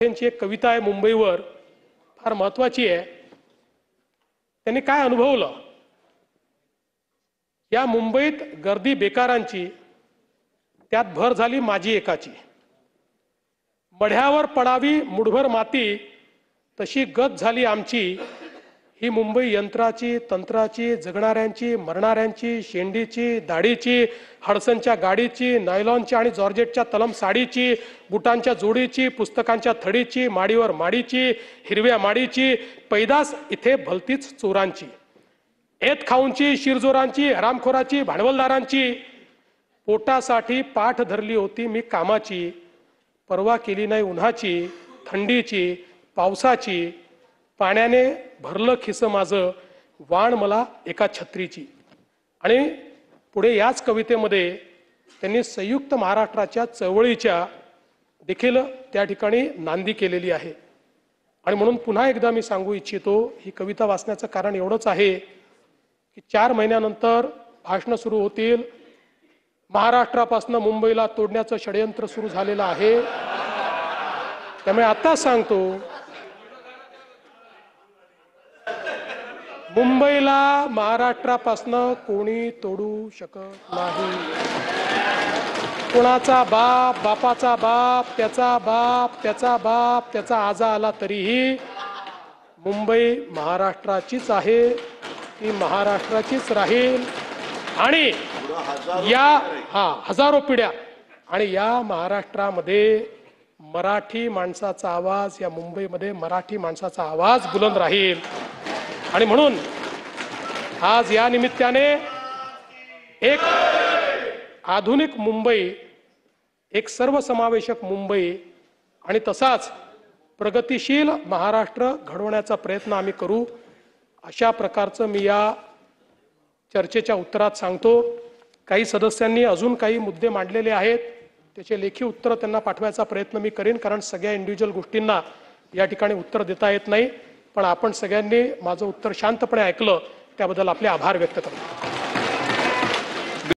त्यांची एक कविता आहे मुंबईवर, फार महत्त्वाची आहे। त्यांनी काय अनुभवलं? या मुंबईत गर्दी बेकारांची, त्यात भर झाली माझी एकाची। मढ्यावर पडावी मुठभर माती, तशी गत झाली आमची। ही मुंबई यंत्राची, तंत्राची, जगणाऱ्यांची, मरणाऱ्यांची, शेंडीची, दाढीची, हडसनच्या गाडीची, नायलॉनची आणि जॉर्जेटच्या तलम साडीची, बुटांच्या जोडीची, पुस्तकांच्या थडीची, माडीवर माडीची, हिरव्या माडीची, पैदास इथे भलतीच चोरांची, एत खाऊंची, शिरजोरांची, हरामखोराची, भांडवलदारांची। पोटासाठी पाठ धरली होती मी कामाची, परवा केली नाही उन्हाची, थंडीची, पावसाची। पाण्याने भरलं खिस माझं, वाण मला एका छत्रीची। आणि पुढे याच कवितेमध्ये त्यांनी संयुक्त महाराष्ट्राच्या चळवळीच्या देखील त्या ठिकाणी नांदी केलेली आहे। आणि म्हणून पुन्हा एकदा मी सांगू इच्छितो, ही कविता वाचण्याचं कारण एवढंच आहे की 4 महिन्यानंतर भाषणं सुरू होतील। महाराष्ट्रापासून मुंबईला तोडण्याचं षडयंत्र सुरू झालेलं आहे। त्यामुळे आता सांगतो, मुंबईला महाराष्ट्रापासून कोणी तोडू शकत नाही। कोणाचा बाप, बापाचा बाप, त्याचा बाप, त्याचा बाप, त्याचा आजा आला तरीही मुंबई महाराष्ट्राचीच आहे, ती महाराष्ट्राचीच राहील। आणि या हजारो पिढ्या, आणि या महाराष्ट्रामध्ये मराठी माणसाचा आवाज, या मुंबईमध्ये मराठी माणसाचा आवाज बुलंद राहील। आणि म्हणून आज या निमित्ताने एक आधुनिक मुंबई, एक सर्वसमावेशक मुंबई आणि तसाच प्रगतिशील महाराष्ट्र घडवण्याचा प्रयत्न आम्ही करू, अशा प्रकारचं मी या चर्चेच्या उत्तरात सांगतो। काही सदस्यांनी अजून काही मुद्दे मांडलेले आहेत, त्याचे लेखी उत्तर त्यांना पाठवायचा प्रयत्न मी करेन, कारण सगळ्या इंडिव्हिज्युअल गोष्टींना या ठिकाणी उत्तर देता येत नाही। पण आपण सगळ्यांनी माझं उत्तर शांतपणे ऐकलं, त्याबद्दल आपले आभार व्यक्त करतो।